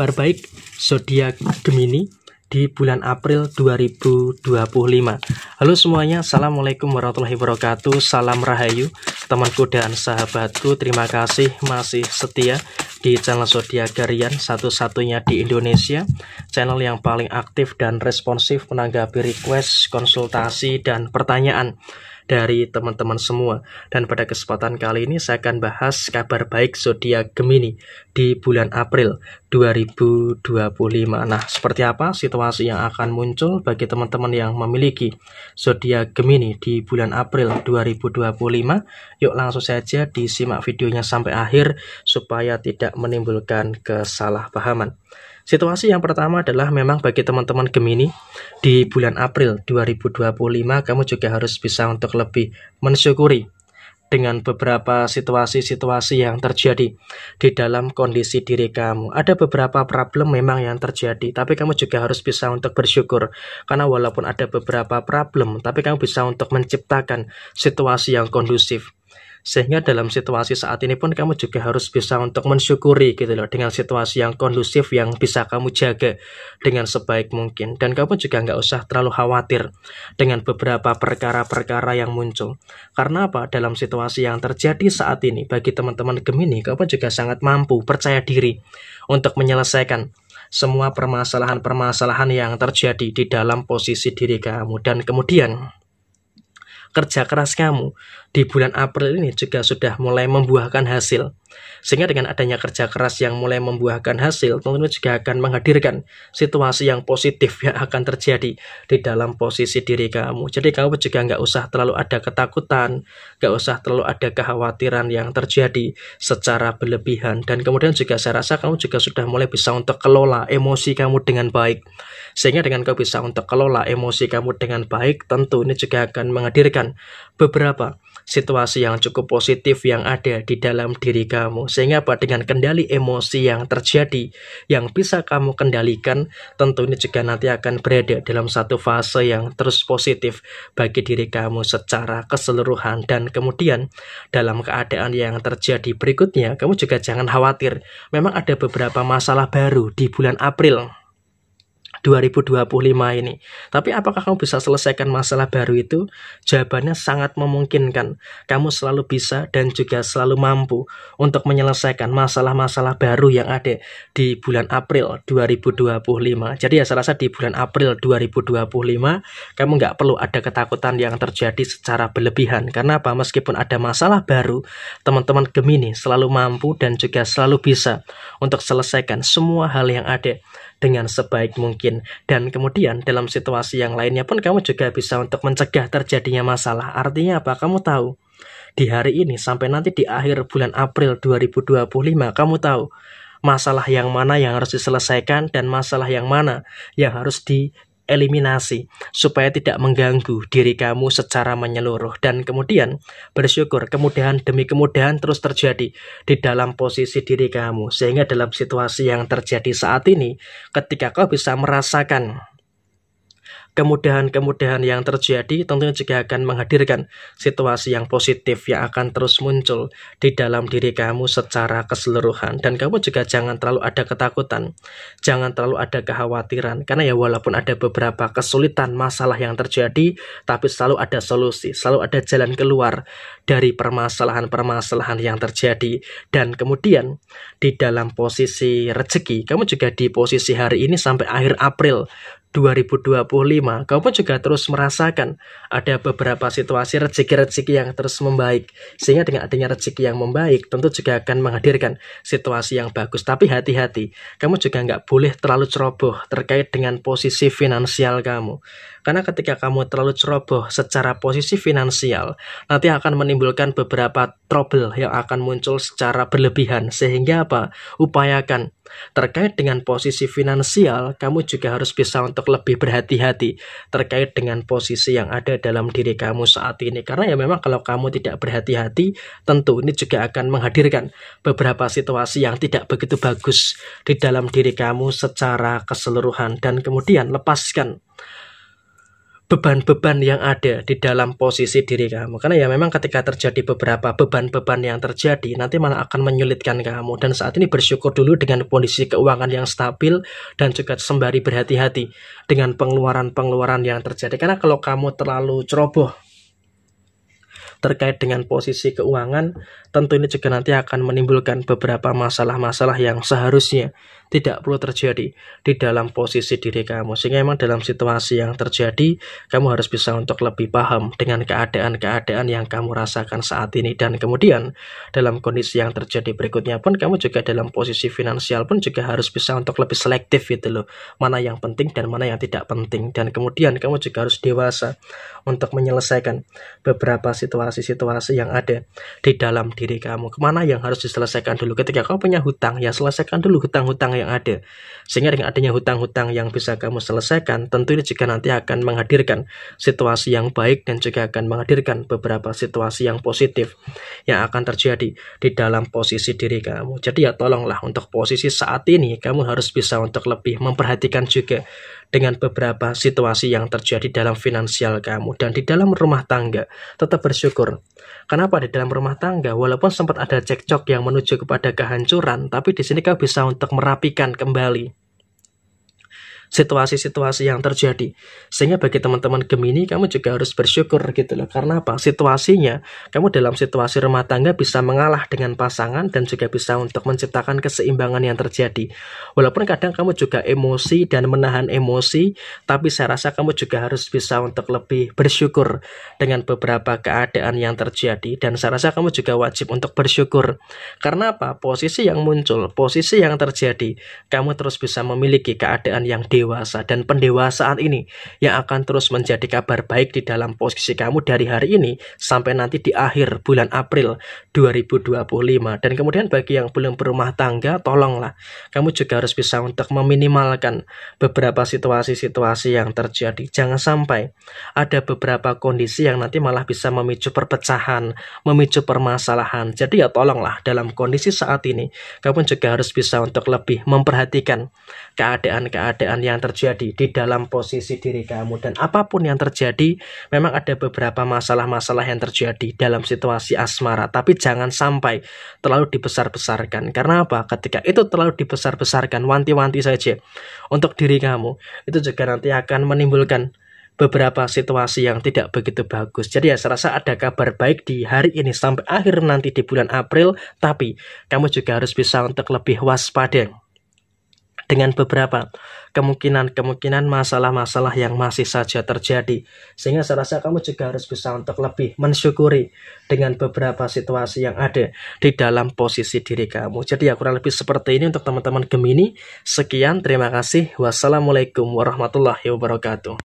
kabar baik zodiak Gemini di bulan April 2025. Halo semuanya, assalamualaikum warahmatullahi wabarakatuh. Salam rahayu temanku dan sahabatku. Terima kasih masih setia di channel zodiak harian satu-satunya di Indonesia, channel yang paling aktif dan responsif menanggapi request, konsultasi, dan pertanyaan dari teman-teman semua. Dan pada kesempatan kali ini saya akan bahas kabar baik zodiak Gemini di bulan April 2025. Nah, seperti apa situasi yang akan muncul bagi teman-teman yang memiliki zodiak Gemini di bulan April 2025? Yuk langsung saja disimak videonya sampai akhir supaya tidak menimbulkan kesalahpahaman. Situasi yang pertama adalah memang bagi teman-teman Gemini di bulan April 2025 kamu juga harus bisa untuk lebih mensyukuri dengan beberapa situasi-situasi yang terjadi di dalam kondisi diri kamu. Ada beberapa problem memang yang terjadi, tapi kamu juga harus bisa untuk bersyukur. Karena walaupun ada beberapa problem, tapi kamu bisa untuk menciptakan situasi yang kondusif. Sehingga dalam situasi saat ini pun kamu juga harus bisa untuk mensyukuri gitu loh, dengan situasi yang kondusif yang bisa kamu jaga dengan sebaik mungkin. Dan kamu juga nggak usah terlalu khawatir dengan beberapa perkara-perkara yang muncul. Karena apa? Dalam situasi yang terjadi saat ini bagi teman-teman Gemini, kamu juga sangat mampu, percaya diri untuk menyelesaikan semua permasalahan-permasalahan yang terjadi di dalam posisi diri kamu. Dan kemudian kerja keras kamu di bulan April ini juga sudah mulai membuahkan hasil. Sehingga dengan adanya kerja keras yang mulai membuahkan hasil, tentunya juga akan menghadirkan situasi yang positif yang akan terjadi di dalam posisi diri kamu. Jadi kamu juga nggak usah terlalu ada ketakutan, nggak usah terlalu ada kekhawatiran yang terjadi secara berlebihan. Dan kemudian juga saya rasa kamu juga sudah mulai bisa untuk kelola emosi kamu dengan baik. Sehingga dengan kamu bisa untuk kelola emosi kamu dengan baik, tentu ini juga akan menghadirkan beberapa situasi yang cukup positif yang ada di dalam diri kamu. Sehingga dengan kendali emosi yang terjadi, yang bisa kamu kendalikan, tentu ini juga nanti akan berada dalam satu fase yang terus positif bagi diri kamu secara keseluruhan. Dan kemudian dalam keadaan yang terjadi berikutnya, kamu juga jangan khawatir. Memang ada beberapa masalah baru di bulan April 2025 ini. Tapi apakah kamu bisa selesaikan masalah baru itu? Jawabannya sangat memungkinkan. Kamu selalu bisa dan juga selalu mampu untuk menyelesaikan masalah-masalah baru yang ada di bulan April 2025. Jadi ya saya rasa di bulan April 2025 kamu nggak perlu ada ketakutan yang terjadi secara berlebihan. Karena apa? Meskipun ada masalah baru, teman-teman Gemini selalu mampu dan juga selalu bisa untuk selesaikan semua hal yang ada dengan sebaik mungkin. Dan kemudian dalam situasi yang lainnya pun kamu juga bisa untuk mencegah terjadinya masalah. Artinya apa? Kamu tahu di hari ini sampai nanti di akhir bulan April 2025 kamu tahu masalah yang mana yang harus diselesaikan dan masalah yang mana yang harus eliminasi supaya tidak mengganggu diri kamu secara menyeluruh. Dan kemudian bersyukur kemudahan demi kemudahan terus terjadi di dalam posisi diri kamu. Sehingga dalam situasi yang terjadi saat ini, ketika kau bisa merasakan kemudahan-kemudahan yang terjadi, tentunya juga akan menghadirkan situasi yang positif yang akan terus muncul di dalam diri kamu secara keseluruhan. Dan kamu juga jangan terlalu ada ketakutan, jangan terlalu ada kekhawatiran. Karena ya walaupun ada beberapa kesulitan, masalah yang terjadi, tapi selalu ada solusi, selalu ada jalan keluar dari permasalahan-permasalahan yang terjadi. Dan kemudian di dalam posisi rezeki, kamu juga di posisi hari ini sampai akhir April 2025, kamu pun juga terus merasakan ada beberapa situasi rezeki-rezeki yang terus membaik. Sehingga dengan adanya rezeki yang membaik, tentu juga akan menghadirkan situasi yang bagus. Tapi hati-hati, kamu juga nggak boleh terlalu ceroboh terkait dengan posisi finansial kamu. Karena ketika kamu terlalu ceroboh secara posisi finansial, nanti akan menimbulkan beberapa trouble yang akan muncul secara berlebihan. Sehingga apa? Upayakan terkait dengan posisi finansial, kamu juga harus bisa untuk lebih berhati-hati terkait dengan posisi yang ada dalam diri kamu saat ini. Karena ya memang kalau kamu tidak berhati-hati, tentu ini juga akan menghadirkan beberapa situasi yang tidak begitu bagus di dalam diri kamu secara keseluruhan. Dan kemudian lepaskan beban-beban yang ada di dalam posisi diri kamu. Karena ya memang ketika terjadi beberapa beban-beban yang terjadi, nanti malah akan menyulitkan kamu. Dan saat ini bersyukur dulu dengan kondisi keuangan yang stabil, dan juga sembari berhati-hati dengan pengeluaran-pengeluaran yang terjadi. Karena kalau kamu terlalu ceroboh terkait dengan posisi keuangan, tentu ini juga nanti akan menimbulkan beberapa masalah-masalah yang seharusnya tidak perlu terjadi di dalam posisi diri kamu. Sehingga memang dalam situasi yang terjadi, kamu harus bisa untuk lebih paham dengan keadaan-keadaan yang kamu rasakan saat ini. Dan kemudian dalam kondisi yang terjadi berikutnya pun, kamu juga dalam posisi finansial pun juga harus bisa untuk lebih selektif gitu loh, mana yang penting dan mana yang tidak penting. Dan kemudian kamu juga harus dewasa untuk menyelesaikan beberapa situasi-situasi yang ada di dalam diri kamu. Kemana yang harus diselesaikan dulu. Ketika kamu punya hutang, ya selesaikan dulu hutang-hutang yang ada. Sehingga dengan adanya hutang-hutang yang bisa kamu selesaikan, tentu ini juga nanti akan menghadirkan situasi yang baik, dan juga akan menghadirkan beberapa situasi yang positif yang akan terjadi di dalam posisi diri kamu. Jadi ya tolonglah untuk posisi saat ini, kamu harus bisa untuk lebih memperhatikan juga dengan beberapa situasi yang terjadi dalam finansial kamu. Dan di dalam rumah tangga, tetap bersyukur. Kenapa di dalam rumah tangga, walaupun sempat ada cekcok yang menuju kepada kehancuran, tapi di sini kau bisa untuk merapikan kembali situasi-situasi yang terjadi. Sehingga bagi teman-teman Gemini, kamu juga harus bersyukur gitu loh. Karena apa? Situasinya, kamu dalam situasi rumah tangga bisa mengalah dengan pasangan, dan juga bisa untuk menciptakan keseimbangan yang terjadi. Walaupun kadang kamu juga emosi dan menahan emosi, tapi saya rasa kamu juga harus bisa untuk lebih bersyukur dengan beberapa keadaan yang terjadi. Dan saya rasa kamu juga wajib untuk bersyukur. Karena apa? Posisi yang muncul, posisi yang terjadi, kamu terus bisa memiliki keadaan yang dewasa, dan pendewasaan ini yang akan terus menjadi kabar baik di dalam posisi kamu dari hari ini sampai nanti di akhir bulan April 2025. Dan kemudian bagi yang belum berumah tangga, tolonglah kamu juga harus bisa untuk meminimalkan beberapa situasi-situasi yang terjadi. Jangan sampai ada beberapa kondisi yang nanti malah bisa memicu perpecahan, memicu permasalahan. Jadi ya tolonglah dalam kondisi saat ini, kamu juga harus bisa untuk lebih memperhatikan keadaan-keadaan yang terjadi di dalam posisi diri kamu. Dan apapun yang terjadi, memang ada beberapa masalah-masalah yang terjadi dalam situasi asmara, tapi jangan sampai terlalu dibesar-besarkan. Karena apa? Ketika itu terlalu dibesar-besarkan, wanti-wanti saja untuk diri kamu, itu juga nanti akan menimbulkan beberapa situasi yang tidak begitu bagus. Jadi ya saya rasa ada kabar baik di hari ini sampai akhir nanti di bulan April, tapi kamu juga harus bisa untuk lebih waspada dengan beberapa kemungkinan masalah-masalah yang masih saja terjadi. Sehingga saya rasa kamu juga harus bisa untuk lebih mensyukuri dengan beberapa situasi yang ada di dalam posisi diri kamu. Jadi ya kurang lebih seperti ini untuk teman-teman Gemini. Sekian, terima kasih. Wassalamualaikum warahmatullahi wabarakatuh.